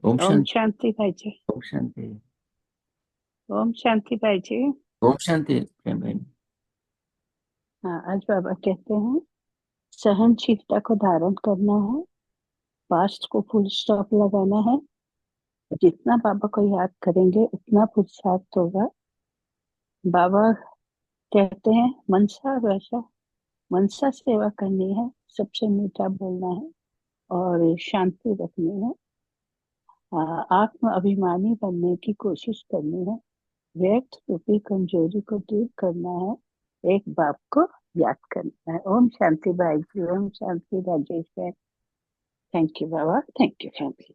ओम ओम शांति। शांति भाई जी। ओम शांति। ओम शांति भाई जी। ओम शांति प्रेम बहन। हाँ, आज बाबा कहते हैं सहनशीलता को धारण करना है, पास्ट को फुल स्टॉप लगाना है, जितना बाबा को याद करेंगे उतना पुरुषार्थ होगा। बाबा कहते हैं मनसा सेवा करनी है, सबसे मीठा बोलना है और शांति रखनी है, आत्म अभिमानी बनने की कोशिश करनी है, व्यर्थ रूपी कमजोरी को दूर करना है, एक बाप को याद करना है। ओम शांति भाई जी। ओम शांति राजेश भाई। थैंक यू बाबा। Thank you family.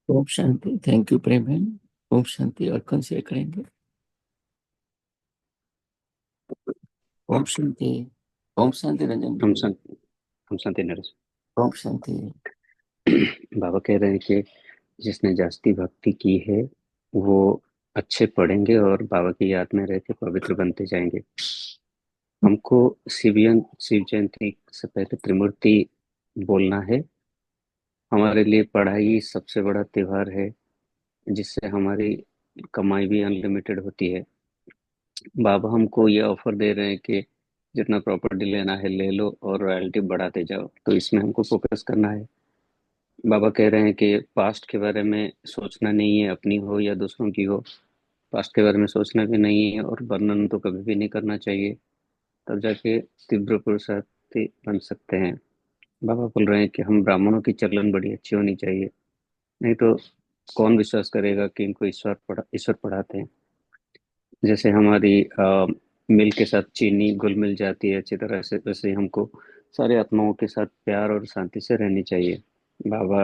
ओम शांति। थैंक यू प्रेम बहन। ओम शांति। और कौन शेयर करेंगे? ओम शांति। ओम शांति रंजन। हम शांति नरेश। ओम शांति। बाबा कह रहे हैं कि जिसने जास्ती भक्ति की है वो अच्छे पढ़ेंगे और बाबा की याद में रह के पवित्र बनते जाएंगे। हमको शिव जयंती से पहले त्रिमूर्ति बोलना है। हमारे लिए पढ़ाई सबसे बड़ा त्योहार है, जिससे हमारी कमाई भी अनलिमिटेड होती है। बाबा हमको ये ऑफर दे रहे हैं कि जितना प्रॉपर्टी लेना है ले लो और रॉयल्टी बढ़ाते जाओ, तो इसमें हमको फोकस करना है। बाबा कह रहे हैं कि पास्ट के बारे में सोचना नहीं है, अपनी हो या दूसरों की हो, पास्ट के बारे में सोचना भी नहीं है और वर्णन तो कभी भी नहीं करना चाहिए, तब जाके तीव्र पुरुषार्थी बन सकते हैं। बाबा बोल रहे हैं कि हम ब्राह्मणों की चलन बड़ी अच्छी होनी चाहिए, नहीं तो कौन विश्वास करेगा कि इनको ईश्वर पढ़ाते हैं। जैसे हमारी मिल के साथ चीनी घुल मिल जाती है अच्छी तरह से, वैसे ही हमको सारे आत्माओं के साथ प्यार और शांति से रहनी चाहिए। बाबा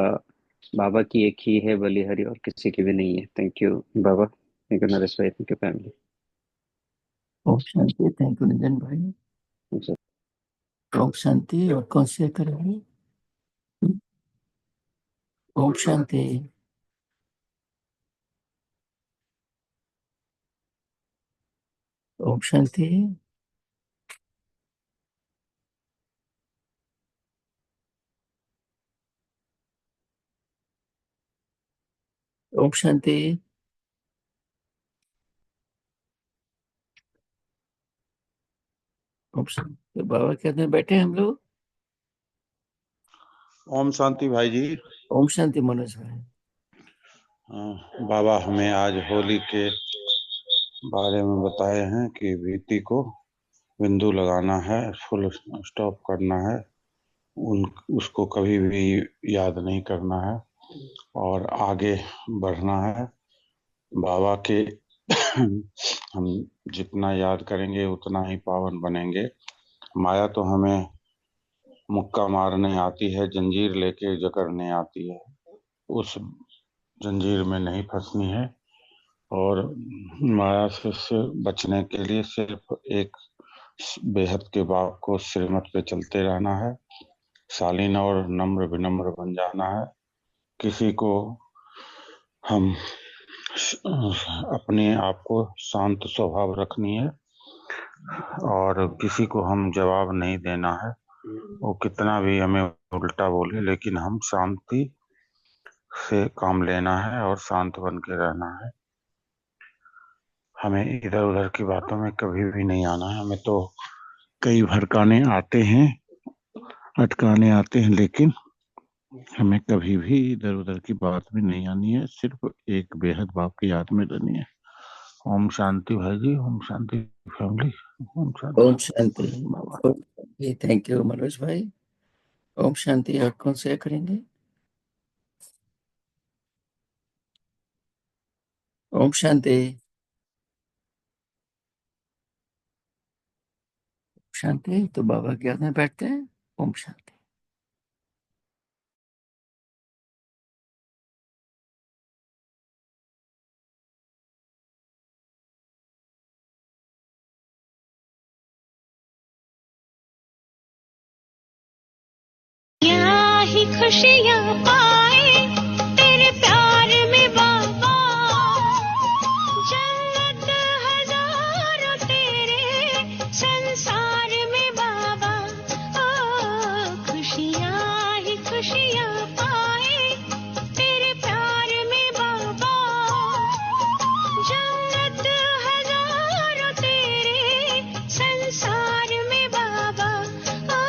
बाबा की एक ही है बलिहारी, और किसी की भी नहीं है। थैंक यू बाबा, थैंक यू नरेश भाई, थैंक यू फैमिली। ओम शांति। थैंक यू निरंजन भाई। ओम शांति। और कौन से करेंगे? ओम शांति। ओम शांति। ओम शांति। ओम शांति। तो बाबा कहते हैं बैठे हम लोग। ओम शांति भाई जी। ओम शांति मनोज भाई। बाबा हमें आज होली के बारे में बताए हैं कि बीती को बिंदु लगाना है, फुल स्टॉप करना है, उसको कभी भी याद नहीं करना है और आगे बढ़ना है। बाबा के हम जितना याद करेंगे उतना ही पावन बनेंगे। माया तो हमें मुक्का मारने आती है, जंजीर लेके जकड़ने आती है, उस जंजीर में नहीं फंसनी है। और माया से बचने के लिए सिर्फ एक बेहद के बाप को श्रीमत पे चलते रहना है, शालीन और नम्र विनम्र बन जाना है। किसी को हम अपने आप को शांत स्वभाव रखनी है और किसी को हम जवाब नहीं देना है। वो कितना भी हमें उल्टा बोले, लेकिन हम शांति से काम लेना है और शांत बन के रहना है। हमें इधर उधर की बातों में कभी भी नहीं आना है। हमें तो कई भड़काने आते हैं, अटकाने आते हैं, लेकिन हमें कभी भी इधर उधर की बात में नहीं आनी है। सिर्फ एक बेहद बाप की याद में रहनी है। ओम शांति भाई जी। ओम शांति फैमिली। ओम शांति। ओम शांति बाबा। थैंक यू मनोज भाई। ओम शांति। और कौन से करेंगे? ओम शांति। शांति। तो बाबा के याद में बैठते हैं। ओम शांति। क्या ही खुशियाँ पाए तेरे प्यार में बाबा, जन्नत हजारों तेरे संसार में बाबा। ओ खुशियाँ ही खुशियाँ पाए तेरे प्यार में बाबा, जन्नत हजारों तेरे संसार में बाबा। ओ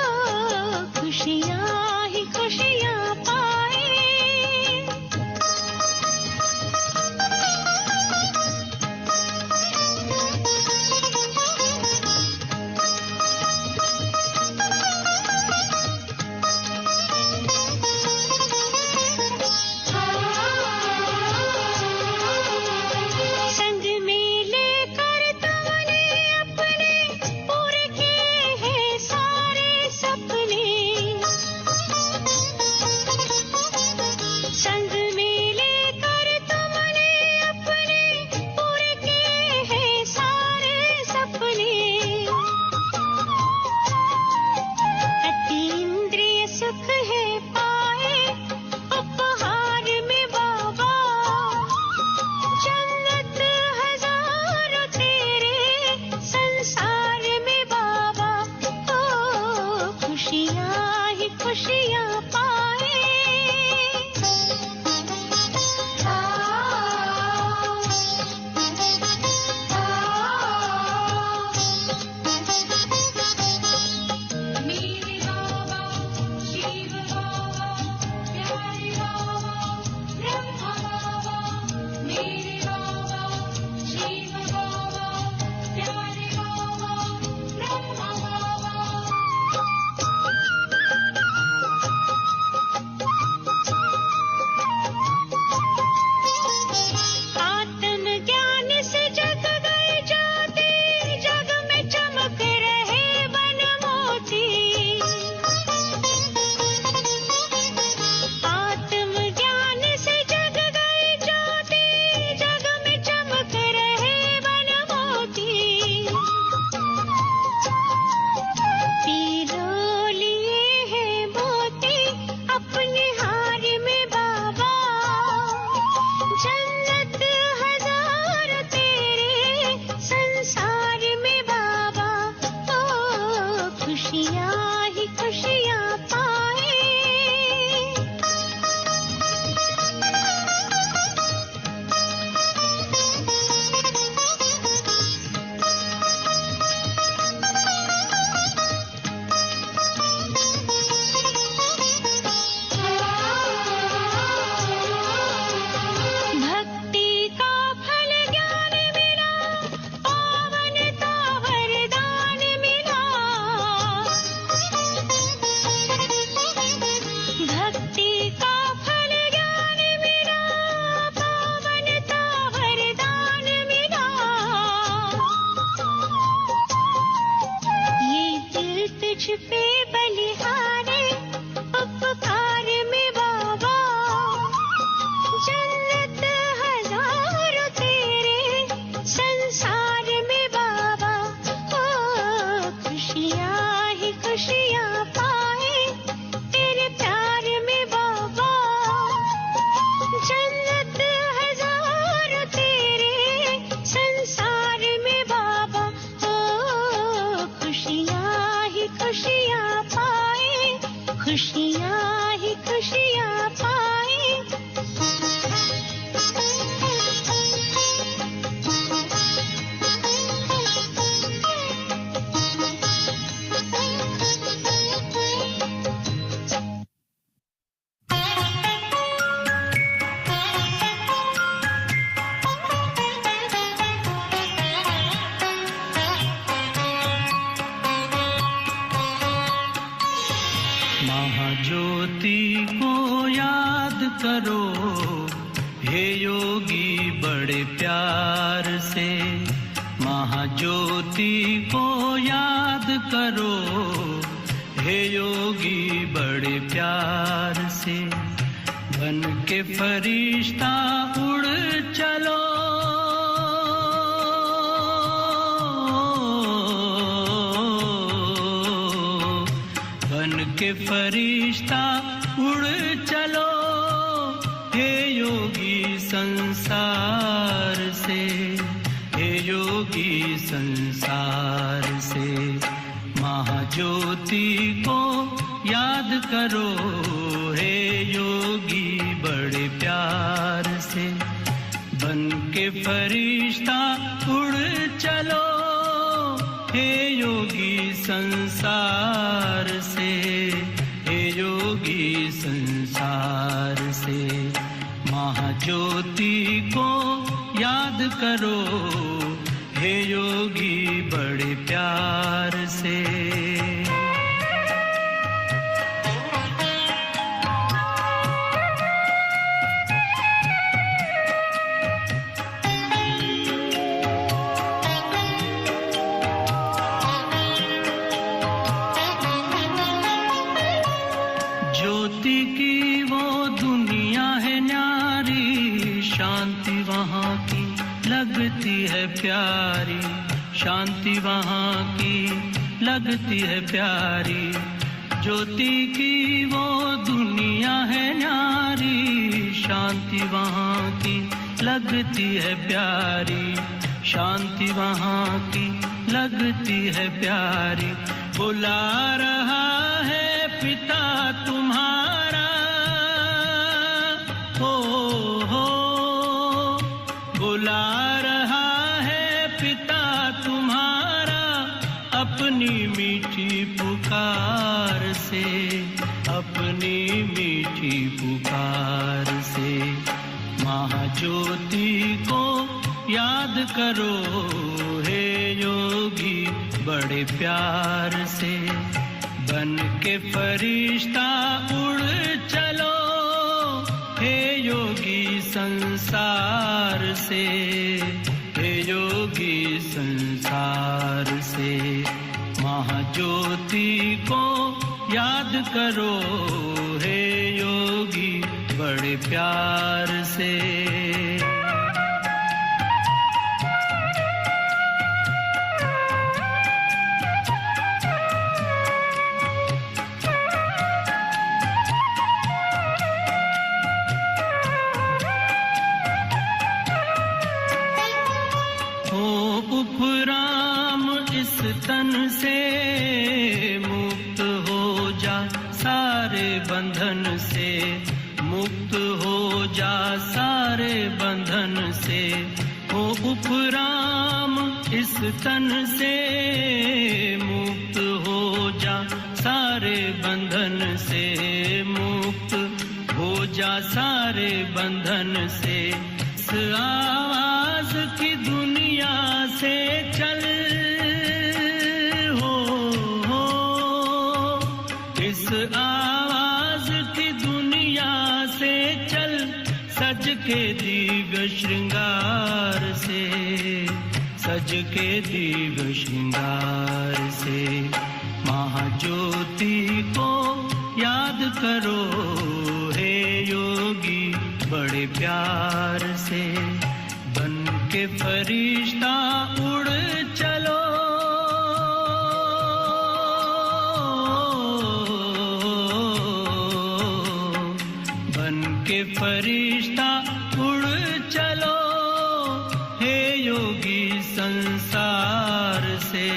खुशियाँ ही खुशियाँ पाए प्यार से, महाज्योति को याद करो हे योगी बड़े प्यार से। बन के फरिश्ता उड़ चलो, बन के फरिश्ता उड़ चलो हे योगी संसार से, हे योगी संसार से। महाज्योति को याद करो हे योगी बड़े प्यार से। बन के फरिश्ता उड़ चलो हे योगी संसार से, हे योगी संसार से। महाज्योति को याद करो हे योगी बड़े प्यार से। ज्योति की वो दुनिया है न्यारी, शांति वहाँ की लगती है प्यारी, शांति वहाँ की लगती है प्यारी। ज्योति की वो दुनिया है न्यारी, शांति वहाँ की लगती है प्यारी, शांति वहाँ की लगती है प्यारी। बुला रहा है पिता तुम्हारा, हो बुला रहा है पिता तुम्हारा अपनी मीठी पुकार से, अपनी मीठी पुकार से। महाज्योति को याद करो हे योगी बड़े प्यार से। बन के फरिश्ता उड़ चलो हे योगी संसार से, हे योगी संसार से। महाज्योति को याद करो हे योगी बड़े प्यार से। उपराम इस तन से मुक्त हो जा, सारे बंधन से मुक्त हो जा, सारे बंधन से। हो उपराम इस तन से मुक्त हो जा, सारे बंधन से मुक्त हो जा, सारे बंधन से। इस आवाज की दुनिया से चल, हो इस आवाज की दुनिया से चल, सज के दिव्य श्रृंगार से, सज के दिव्य श्रृंगार से। महाज्योति को याद करो हे योगी बड़े प्यार से। बन के फरिश्ता उड़ चलो, बन के फरिश्ता उड़ चलो हे योगी संसार से,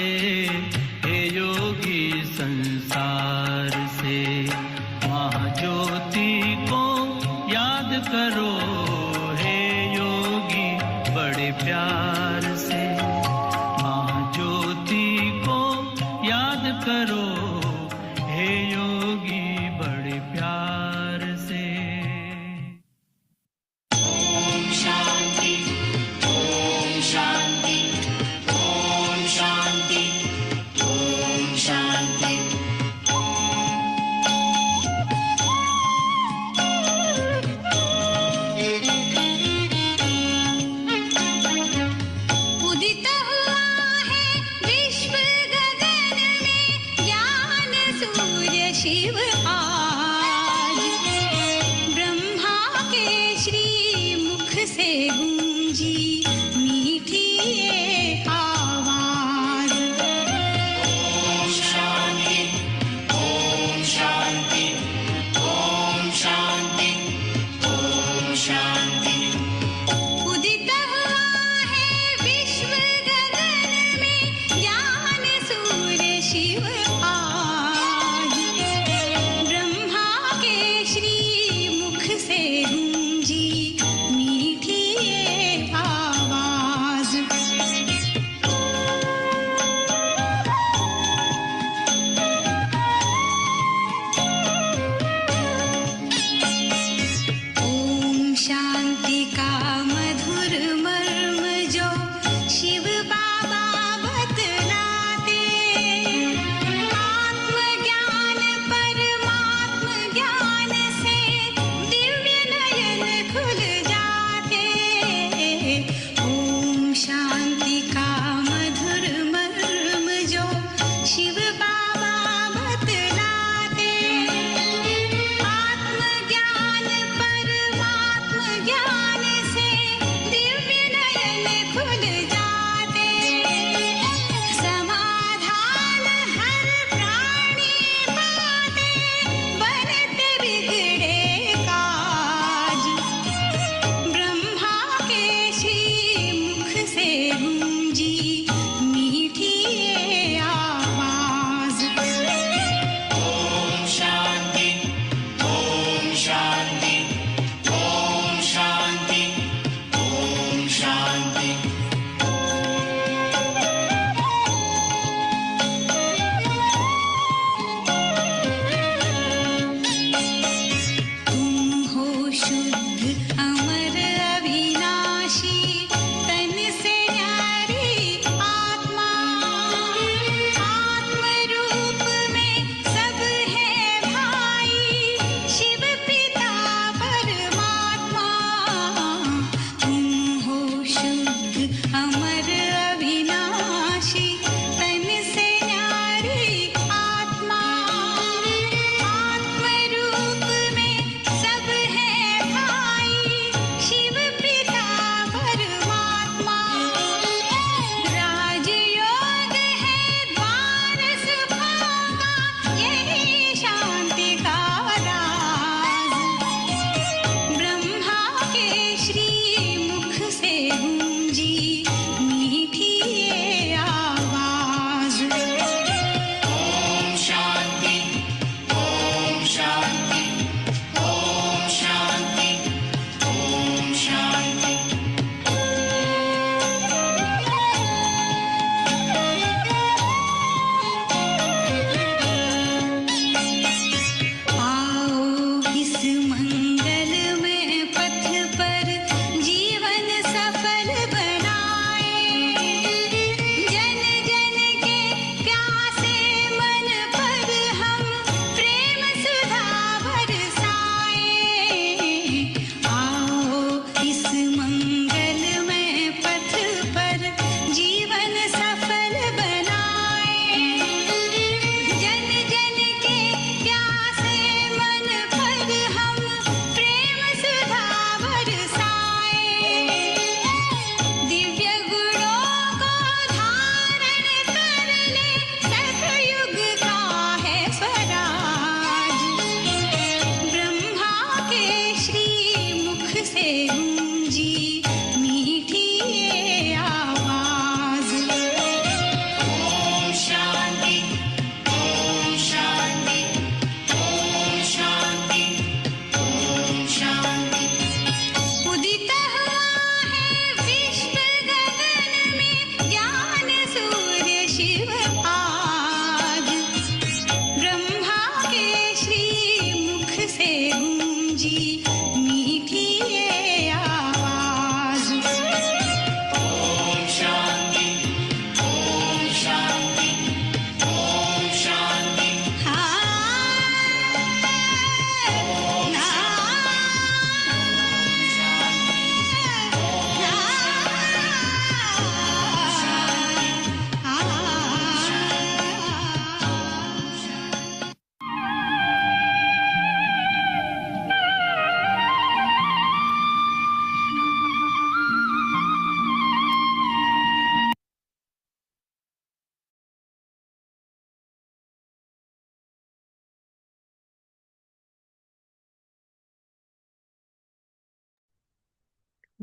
हे योगी संसार से। महाज्योति को याद करो हे योगी बड़े प्यार से। महाज्योति को याद करो हे योगी बड़े प्यार से। ओम शांति, ओम शांति, ओम शांति, ओम शांति। मीठी ये आवाज। ओम शांति, ओम शांति, ओम शांति, ओम शांति। उदित हुआ है विश्व गगन में ज्ञान सूर्य शिव आज। ब्रह्मा के श्री मुख से गूंजी मीठी ये आवाज।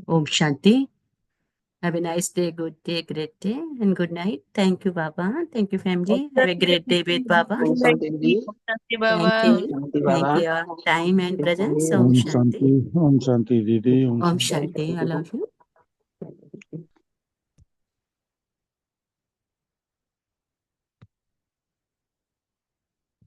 Om Shanti. Have a nice day, good day, great day, and good night. Thank you, Baba. Thank you, family. Have a great day with Baba. ओम शांति दीदी। Thank you. Shanti Thank Baba. you. Time and presence. Om Om Shanti. शांति दीदी, ओम Om Shanti. Shanti. I love you.